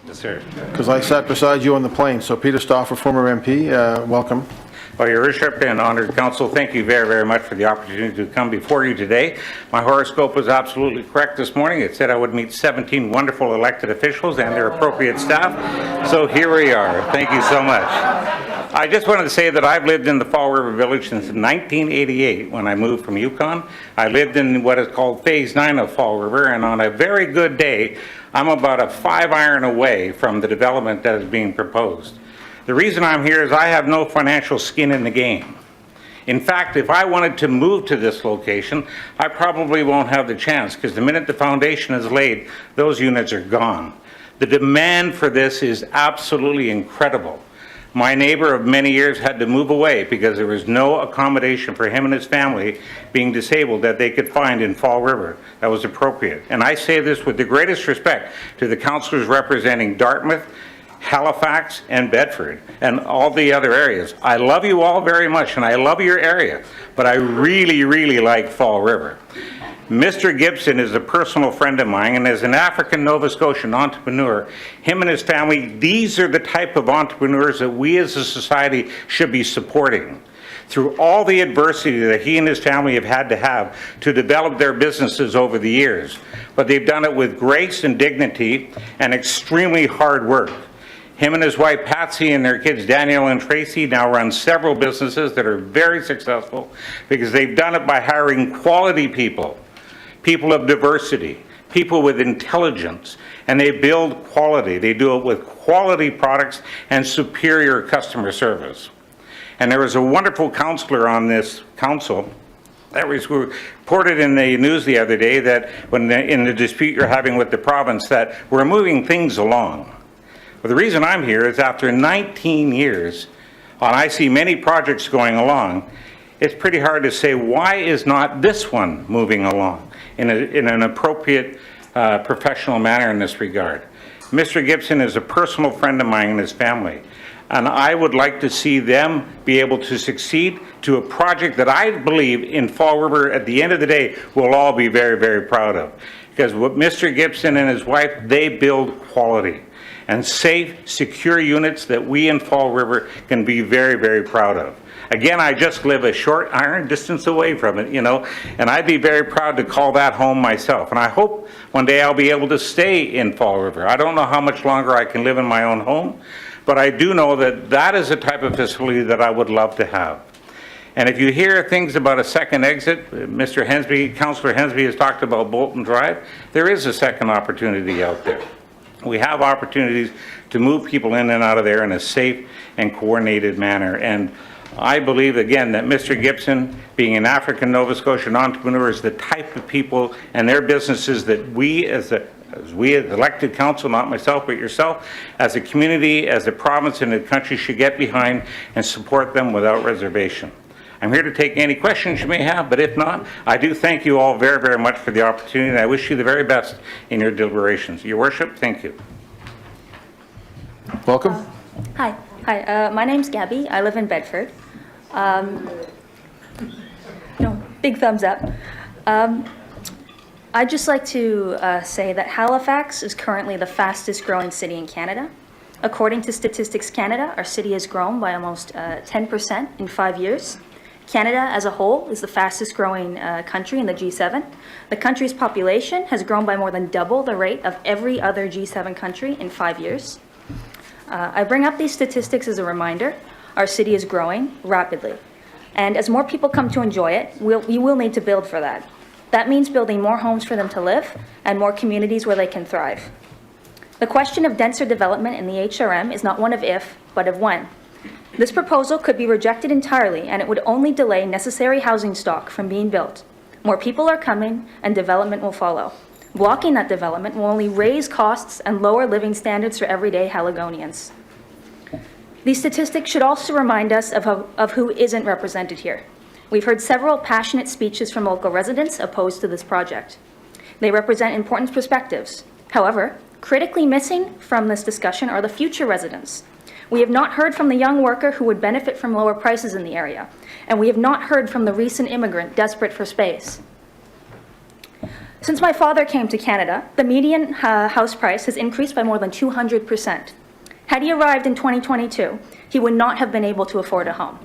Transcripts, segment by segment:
Yes, sir. Because I sat beside you on the plane. So Peter Stauffer, former MP, welcome. Well, Your Worship and honored council, thank you very, very much for the opportunity to come before you today. My horoscope was absolutely correct this morning. It said I would meet 17 wonderful elected officials and their appropriate staff. So here we are. Thank you so much. I just wanted to say that I've lived in the Fall River Village since 1988 when I moved from Yukon. I lived in what is called Phase 9 of Fall River, and on a very good day, I'm about a 5-iron away from the development that is being proposed. The reason I'm here is I have no financial skin in the game. In fact, if I wanted to move to this location, I probably won't have the chance because the minute the foundation is laid, those units are gone. The demand for this is absolutely incredible. My neighbor of many years had to move away because there was no accommodation for him and his family being disabled that they could find in Fall River that was appropriate. And I say this with the greatest respect to the councillors representing Dartmouth, Halifax, and Bedford, and all the other areas. I love you all very much, and I love your area, but I really, really like Fall River. Mr. Gibson is a personal friend of mine, and as an African Nova Scotian entrepreneur, him and his family, these are the type of entrepreneurs that we as a society should be supporting. Through all the adversity that he and his family have had to develop their businesses over the years, but they've done it with grace and dignity and extremely hard work. Him and his wife Patsy and their kids Daniel and Tracy now run several businesses that are very successful because they've done it by hiring quality people, people of diversity, people with intelligence, and they build quality. They do it with quality products and superior customer service. And there was a wonderful councillor on this council that was reported in the news the other day that in the dispute you're having with the province that we're moving things along. Well, the reason I'm here is after 19 years, and I see many projects going along, it's pretty hard to say why is not this one moving along in an appropriate professional manner in this regard. Mr. Gibson is a personal friend of mine and his family, and I would like to see them be able to succeed to a project that I believe in Fall River at the end of the day we'll all be very, very proud of. Because what Mr. Gibson and his wife, they build quality and safe, secure units that we in Fall River can be very, very proud of. Again, I just live a short iron distance away from it, you know, and I'd be very proud to call that home myself. And I hope one day I'll be able to stay in Fall River. I don't know how much longer I can live in my own home, but I do know that that is a type of facility that I would love to have. And if you hear things about a second exit, Mr. Hensby, Councillor Hensby has talked about Bolton Drive, there is a second opportunity out there. We have opportunities to move people in and out of there in a safe and coordinated manner. And I believe, again, that Mr. Gibson, being an African Nova Scotian entrepreneur, is the type of people and their businesses that we as elected council, not myself, but yourself, as a community, as a province and a country should get behind and support them without reservation. I'm here to take any questions you may have, but if not, I do thank you all very, very much for the opportunity, and I wish you the very best in your deliberations. Your Worship, thank you. Welcome. Hi, my name's Gabby. I live in Bedford. Big thumbs up. I'd just like to say that Halifax is currently the fastest growing city in Canada. According to Statistics Canada, our city has grown by almost 10% in 5 years. Canada as a whole is the fastest growing country in the G7. The country's population has grown by more than double the rate of every other G7 country in 5 years. I bring up these statistics as a reminder. Our city is growing rapidly. And as more people come to enjoy it, we will need to build for that. That means building more homes for them to live and more communities where they can thrive. The question of denser development in the HRM is not one of if, but of when. This proposal could be rejected entirely, and it would only delay necessary housing stock from being built. More people are coming, and development will follow. Blocking that development will only raise costs and lower living standards for everyday Haligonians. These statistics should also remind us of who isn't represented here. We've heard several passionate speeches from local residents opposed to this project. They represent important perspectives. However, critically missing from this discussion are the future residents. We have not heard from the young worker who would benefit from lower prices in the area, and we have not heard from the recent immigrant desperate for space. Since my father came to Canada, the median house price has increased by more than 200%. Had he arrived in 2022, he would not have been able to afford a home.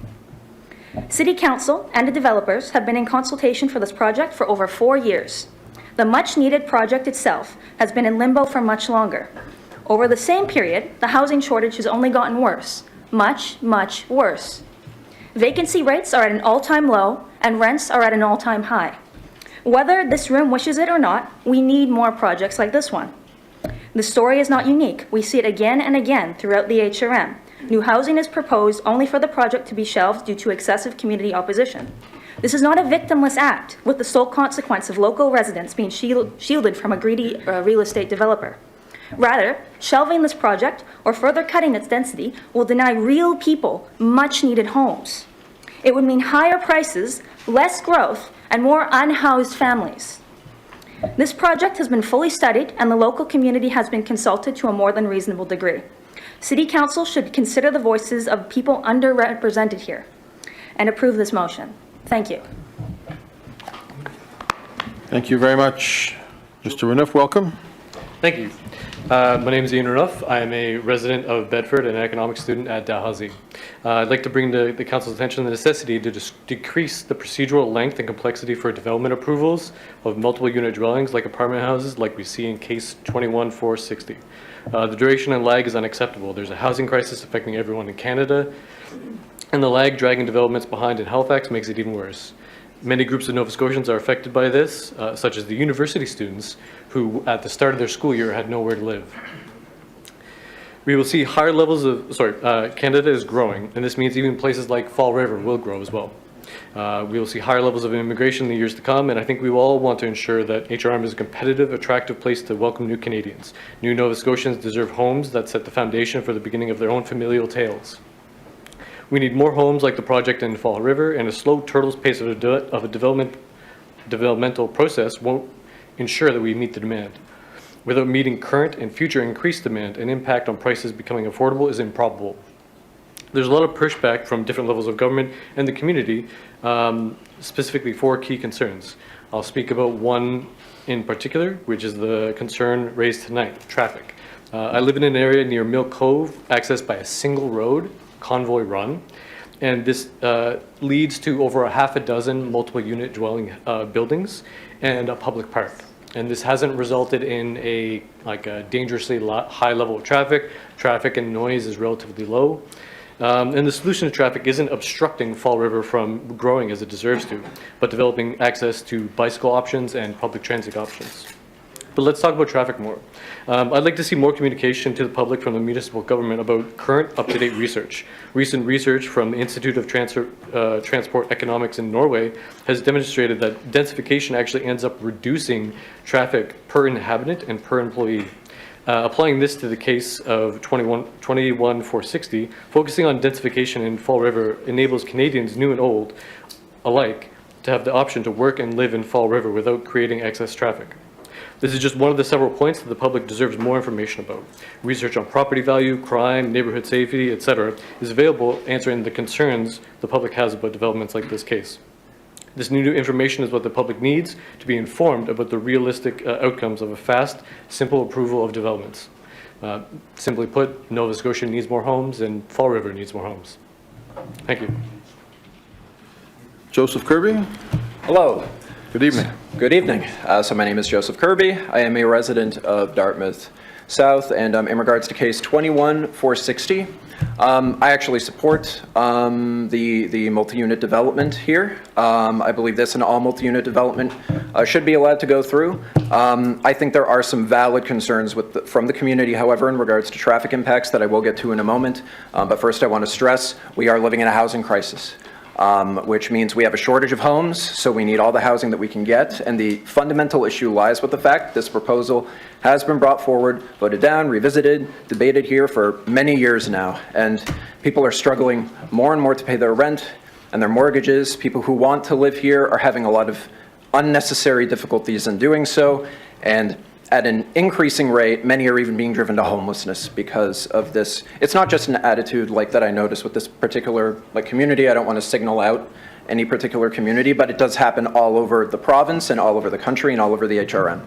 City Council and the developers have been in consultation for this project for over 4 years. The much-needed project itself has been in limbo for much longer. Over the same period, the housing shortage has only gotten worse. Much, much worse. Vacancy rates are at an all-time low, and rents are at an all-time high. Whether this room wishes it or not, we need more projects like this one. The story is not unique. We see it again and again throughout the HRM. New housing is proposed only for the project to be shelved due to excessive community opposition. This is not a victimless act, with the sole consequence of local residents being shielded from a greedy real estate developer. Rather, shelving this project or further cutting its density will deny real people much-needed homes. It would mean higher prices, less growth, and more unhoused families. This project has been fully studied, and the local community has been consulted to a more than reasonable degree. City Council should consider the voices of people underrepresented here and approve this motion. Thank you. Thank you very much. Mr. Renouf, welcome. Thank you. My name is Ian Renouf. I am a resident of Bedford and an economics student at Dalhousie. I'd like to bring to the Council's attention the necessity to decrease the procedural length and complexity for development approvals of multiple unit dwellings like apartment houses like we see in case 21-460. The duration and lag is unacceptable. There's a housing crisis affecting everyone in Canada, and the lag dragging developments behind in Halifax makes it even worse. Many groups of Nova Scotians are affected by this, such as the university students who at the start of their school year had nowhere to live. We will see higher levels of, Canada is growing, and this means even places like Fall River will grow as well. We will see higher levels of immigration in the years to come, and I think we will all want to ensure that HRM is a competitive, attractive place to welcome new Canadians. New Nova Scotians deserve homes that set the foundation for the beginning of their own familial tales. We need more homes like the project in Fall River, and a slow turtle's pace of a developmental process won't ensure that we meet the demand. Without meeting current and future increased demand, an impact on prices becoming affordable is improbable. There's a lot of pushback from different levels of government and the community, specifically 4 key concerns. I'll speak about one in particular, which is the concern raised tonight, traffic. I live in an area near Mill Cove, accessed by a single road, Convoy Run, and this leads to over a half a dozen multiple unit dwelling buildings and a public park. And this hasn't resulted in a dangerously high level of traffic. Traffic and noise is relatively low. And the solution to traffic isn't obstructing Fall River from growing as it deserves to, but developing access to bicycle options and public transit options. But let's talk about traffic more. I'd like to see more communication to the public from the municipal government about current up-to-date research. Recent research from the Institute of Transport Economics in Norway has demonstrated that densification actually ends up reducing traffic per inhabitant and per employee. Applying this to the case of 21-460, focusing on densification in Fall River enables Canadians, new and old, alike, to have the option to work and live in Fall River without creating excess traffic. This is just one of the several points that the public deserves more information about. Research on property value, crime, neighborhood safety, etc. is available answering the concerns the public has about developments like this case. This new information is what the public needs to be informed about the realistic outcomes of a fast, simple approval of developments. Simply put, Nova Scotia needs more homes and Fall River needs more homes. Thank you. Joseph Kirby. Hello. Good evening. Good evening. So my name is Joseph Kirby. I am a resident of Dartmouth South, and in regards to case 21-460, I actually support the multi-unit development here. I believe this and all multi-unit development should be allowed to go through. I think there are some valid concerns from the community, however, in regards to traffic impacts that I will get to in a moment. But first I want to stress we are living in a housing crisis. Which means we have a shortage of homes, so we need all the housing that we can get. And the fundamental issue lies with the fact this proposal has been brought forward, voted down, revisited, debated here for many years now. And people are struggling more and more to pay their rent and their mortgages. People who want to live here are having a lot of unnecessary difficulties in doing so. And at an increasing rate, many are even being driven to homelessness because of this. It's not just an attitude like that I noticed with this particular community. I don't want to signal out any particular community, but it does happen all over the province and all over the country and all over the HRM.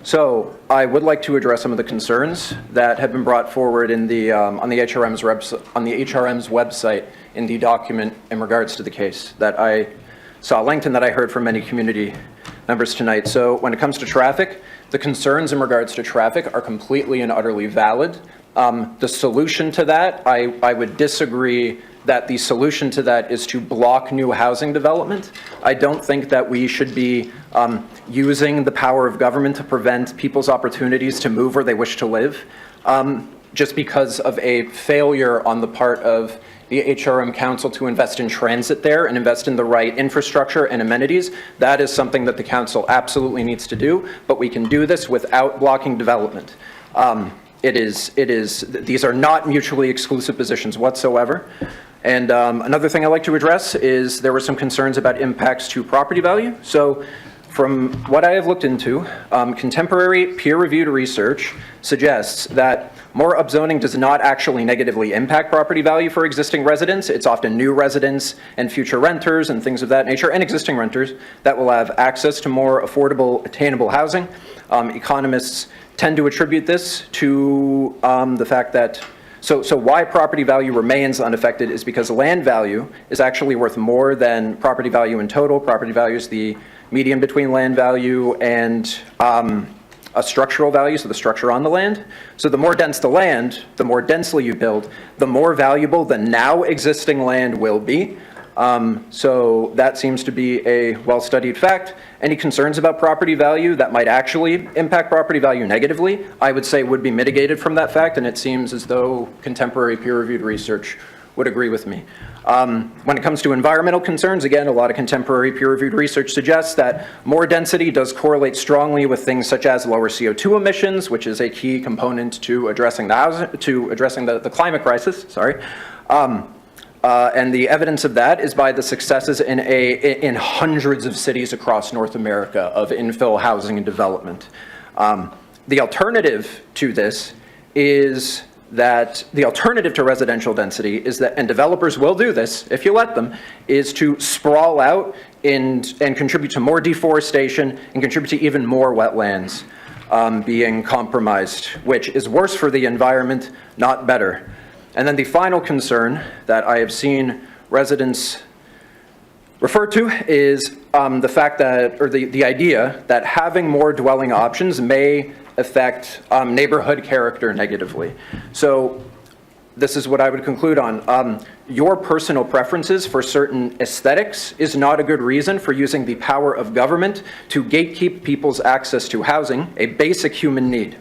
So I would like to address some of the concerns that have been brought forward in the, on the HRM's website in the document in regards to the case that I saw linked and that I heard from many community members tonight. So when it comes to traffic, the concerns in regards to traffic are completely and utterly valid. The solution to that, I would disagree that the solution to that is to block new housing development. I don't think that we should be using the power of government to prevent people's opportunities to move where they wish to live, just because of a failure on the part of the HRM Council to invest in transit there and invest in the right infrastructure and amenities. That is something that the Council absolutely needs to do, but we can do this without blocking development. These are not mutually exclusive positions whatsoever. And another thing I'd like to address is there were some concerns about impacts to property value. So from what I have looked into, contemporary peer-reviewed research suggests that more upzoning does not actually negatively impact property value for existing residents. It's often new residents and future renters and things of that nature, and existing renters that will have access to more affordable, attainable housing. Economists tend to attribute this to the fact that So why property value remains unaffected is because land value is actually worth more than property value in total. Property value is the median between land value and a structural value, so the structure on the land. So the more dense the land, the more densely you build, the more valuable the now existing land will be. So that seems to be a well-studied fact. Any concerns about property value that might actually impact property value negatively, I would say would be mitigated from that fact, and it seems as though contemporary peer-reviewed research would agree with me. When it comes to environmental concerns, again, a lot of contemporary peer-reviewed research suggests that more density does correlate strongly with things such as lower CO2 emissions, which is a key component to addressing the climate crisis. Sorry. And the evidence of that is by the successes in hundreds of cities across North America of infill housing and development. The alternative to this is that the alternative to residential density is that, and developers will do this if you let them, is to sprawl out and contribute to more deforestation and contribute to even more wetlands being compromised, which is worse for the environment, not better. And then the final concern that I have seen residents refer to is the fact that, or the idea that having more dwelling options may affect neighborhood character negatively. So this is what I would conclude on. Your personal preferences for certain aesthetics is not a good reason for using the power of government to gatekeep people's access to housing, a basic human need.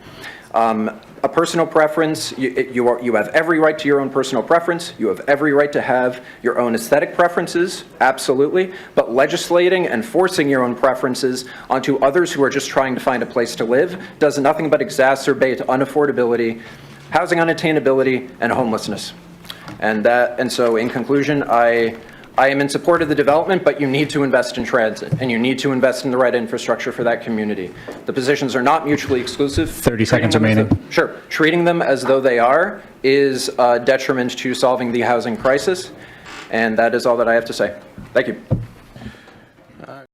A personal preference, you have every right to your own personal preference. You have every right to have your own aesthetic preferences, absolutely. But legislating and forcing your own preferences onto others who are just trying to find a place to live does nothing but exacerbate unaffordability, housing unattainability, and homelessness. And so in conclusion, I am in support of the development, but you need to invest in transit, and you need to invest in the right infrastructure for that community. The positions are not mutually exclusive. 30 seconds remaining. Sure. Treating them as though they are is a detriment to solving the housing crisis, and that is all that I have to say. Thank you.